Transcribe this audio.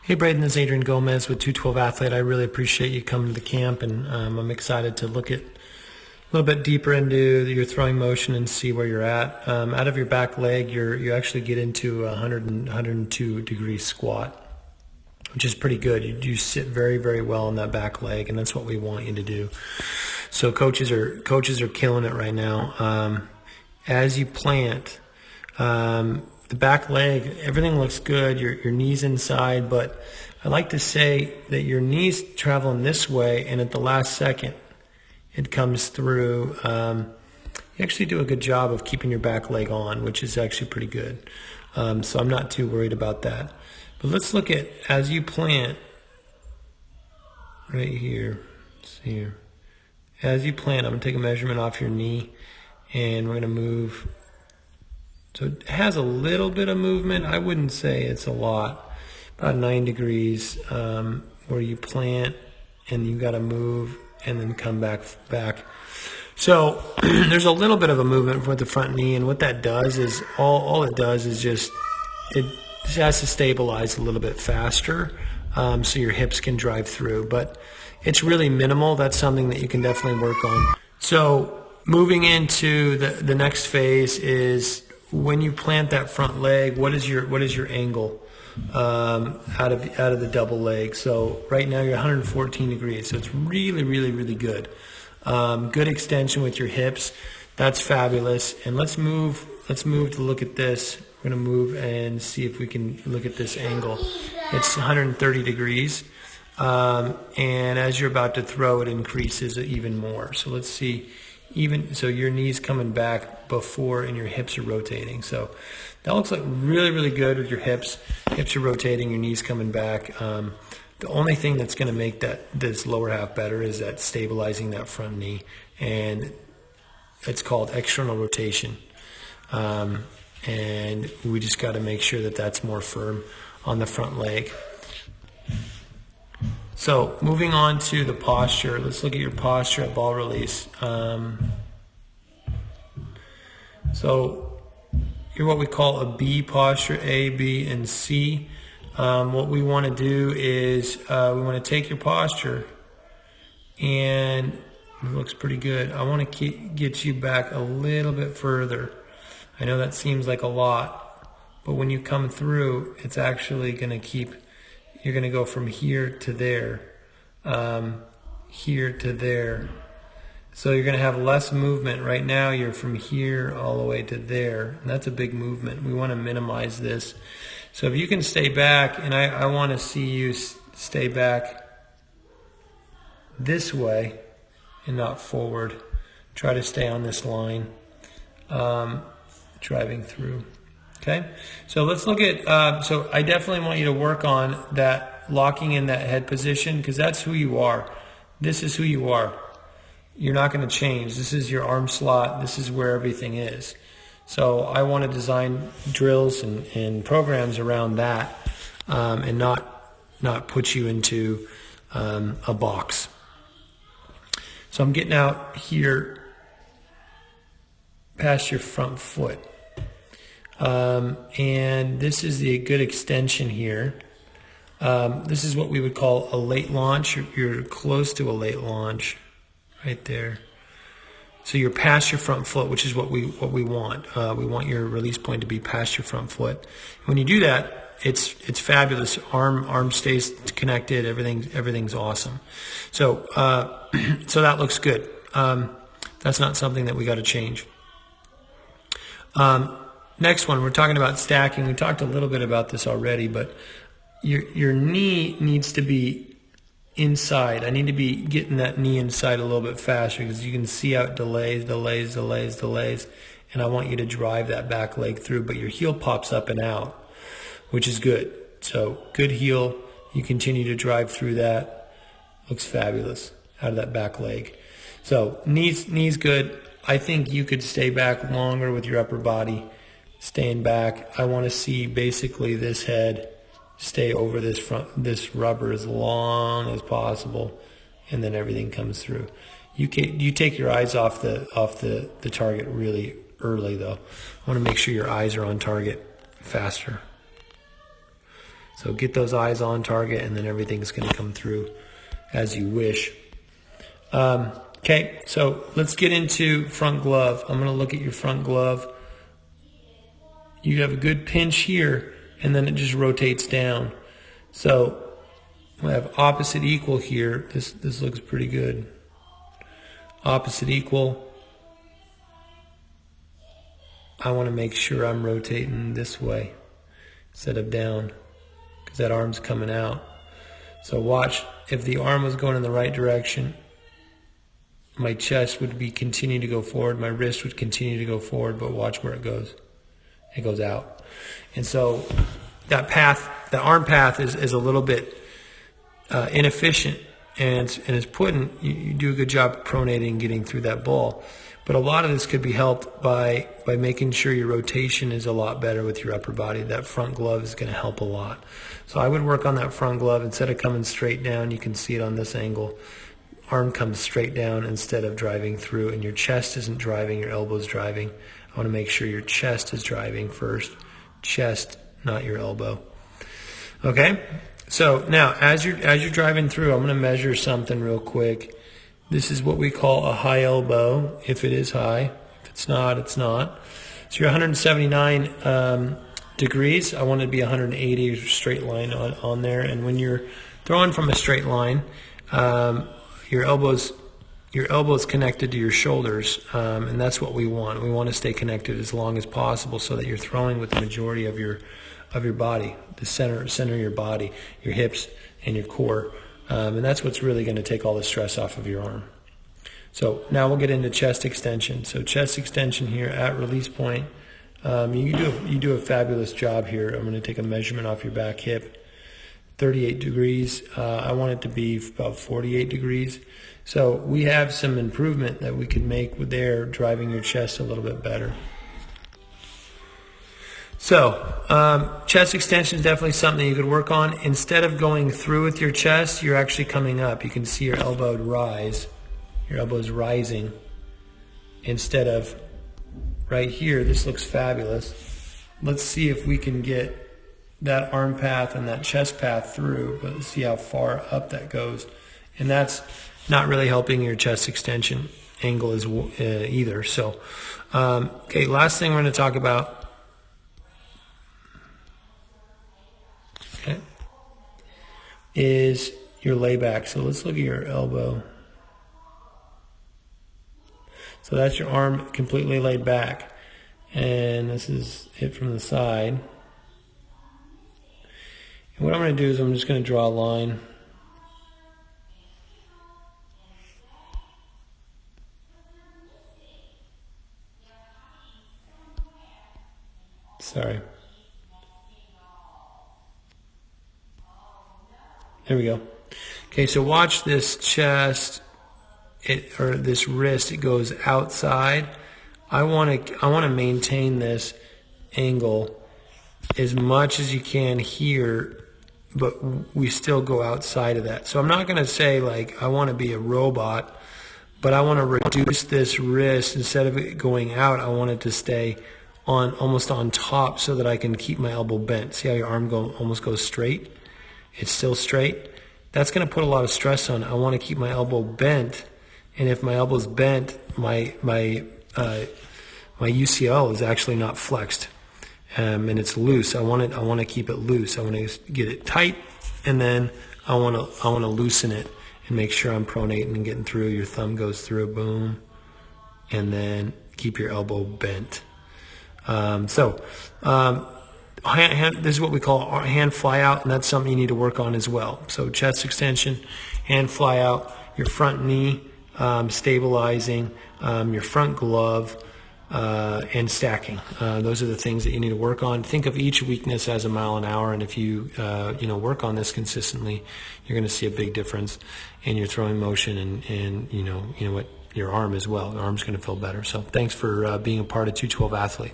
Hey Braden, this is Adrian Gomez with 212 Athlete. I really appreciate you coming to the camp, and I'm excited to look at a little bit deeper into your throwing motion and see where you're at. Out of your back leg, you actually get into a 102 degree squat, which is pretty good. You sit very, very well on that back leg, and that's what we want you to do. So coaches are killing it right now. As you plant, the back leg, everything looks good. Your knees inside, but I like to say that your knees traveling this way, and at the last second, it comes through. You actually do a good job of keeping your back leg on, which is actually pretty good. So I'm not too worried about that. But let's look at as you plant right here. See here. As you plant, I'm going to take a measurement off your knee, and we're going to move. So it has a little bit of movement. I wouldn't say it's a lot. About 9 degrees where you plant, and you got to move and then come back. So there's a little bit of a movement with the front knee, and what that does is all it does is just has to stabilize a little bit faster so your hips can drive through. But it's really minimal. That's something that you can definitely work on. So moving into the next phase is when you plant that front leg, what is your angle out of the double leg? So right now you're 114 degrees, so it's really, really, really good. Good extension with your hips. That's fabulous. And let's move to look at this. We're going to move and see if we can look at this angle. It's 130 degrees. And as you're about to throw, it increases even more. So let's see. So your knees coming back before and your hips are rotating. So that looks like really, really good with your hips. Hips are rotating, your knees coming back. The only thing that's going to make this lower half better is that stabilizing that front knee, and it's called external rotation. And we just got to make sure that that's more firm on the front leg. So moving on to the posture, let's look at your posture at ball release. So you're what we call a B posture, A, B, and C. What we want to do is we want to take your posture, and it looks pretty good. I want to get you back a little bit further. I know that seems like a lot, but when you come through, it's actually going to keep. You're going to go from here to there, here to there. So you're going to have less movement. Right now you're from here all the way to there, and that's a big movement. We want to minimize this. So if you can stay back, and I want to see you stay back this way and not forward. Try to stay on this line, driving through. Okay, so let's look at, so I definitely want you to work on that locking in that head position, because that's who you are. This is who you are. You're not going to change. This is your arm slot. This is where everything is. So I want to design drills and programs around that, and not put you into a box. So I'm getting out here past your front foot. And this is the good extension here. This is what we would call a late launch. You're close to a late launch right there. So you're past your front foot, which is what we want. We want your release point to be past your front foot. When you do that, it's fabulous. Arm stays connected. Everything's awesome. So so that looks good. That's not something that we got to change. Next one, we're talking about stacking. We talked a little bit about this already, but your knee needs to be inside. I need to be getting that knee inside a little bit faster, because you can see how it delays, and I want you to drive that back leg through, but your heel pops up and out, which is good. So good heel, you continue to drive through that. Looks fabulous out of that back leg. So knees good. I think you could stay back longer with your upper body. Staying back, I want to see basically this head stay over this rubber as long as possible, and then everything comes through. You take your eyes off the target really early though. I want to make sure your eyes are on target faster. So get those eyes on target, and then everything's going to come through as you wish. Okay, so let's get into front glove. I'm going to look at your front glove. You have a good pinch here, and then it just rotates down. So we have opposite equal here. This looks pretty good. Opposite equal. I want to make sure I'm rotating this way instead of down, because that arm's coming out. So watch, if the arm was going in the right direction, my chest would be continue to go forward, my wrist would continue to go forward, but watch where it goes. It goes out. And so that path, the arm path is a little bit inefficient, and it's putting, you do a good job pronating, getting through that ball. But a lot of this could be helped by making sure your rotation is a lot better with your upper body. That front glove is going to help a lot. So I would work on that front glove. Instead of coming straight down, you can see it on this angle. Arm comes straight down instead of driving through, and your chest isn't driving, your elbow's driving. I want to make sure your chest is driving first. Chest, not your elbow. Okay? So now, as you're driving through, I'm going to measure something real quick. This is what we call a high elbow, if it is high. If it's not, it's not. So you're 179 degrees. I want it to be 180, straight line on there. And when you're throwing from a straight line, your elbow's connected to your shoulders, and that's what we want. We want to stay connected as long as possible so that you're throwing with the majority of your body, the center of your body, your hips and your core. And that's what's really going to take all the stress off of your arm. So now we'll get into chest extension. So chest extension here at release point. You do a fabulous job here. I'm going to take a measurement off your back hip. 38 degrees. I want it to be about 48 degrees. So we have some improvement that we can make with there, driving your chest a little bit better. So, chest extension is definitely something you could work on. Instead of going through with your chest, you're actually coming up. You can see your elbow rise. Your elbow is rising. Instead of right here, this looks fabulous. Let's see if we can get that arm path and that chest path through, but let's see how far up that goes. And that's not really helping your chest extension angle either. So, okay, last thing we're going to talk about is your layback. So let's look at your elbow. So that's your arm completely laid back. And this is it from the side. And what I'm going to do is I'm just going to draw a line. Sorry. There we go. Okay, so watch this chest, or this wrist. It goes outside. I want to maintain this angle as much as you can here, but we still go outside of that. So I'm not going to say like I want to be a robot, but I want to reduce this wrist. Instead of it going out, I want it to stay on almost on top so that I can keep my elbow bent. See how your arm almost goes straight? It's still straight. That's going to put a lot of stress on it. I want to keep my elbow bent, and if my elbow's bent, my UCL is actually not flexed, and it's loose. I want to keep it loose. I want to get it tight, and then I want to loosen it and make sure I'm pronating and getting through. Your thumb goes through, boom, and then keep your elbow bent. This is what we call hand fly out, and that's something you need to work on as well. So chest extension, hand fly out, your front knee, stabilizing, your front glove, and stacking. Those are the things that you need to work on. Think of each weakness as a mile an hour, and if you work on this consistently, you're going to see a big difference in your throwing motion and you know what, your arm as well. The arm's going to feel better. So thanks for being a part of 212 Athlete.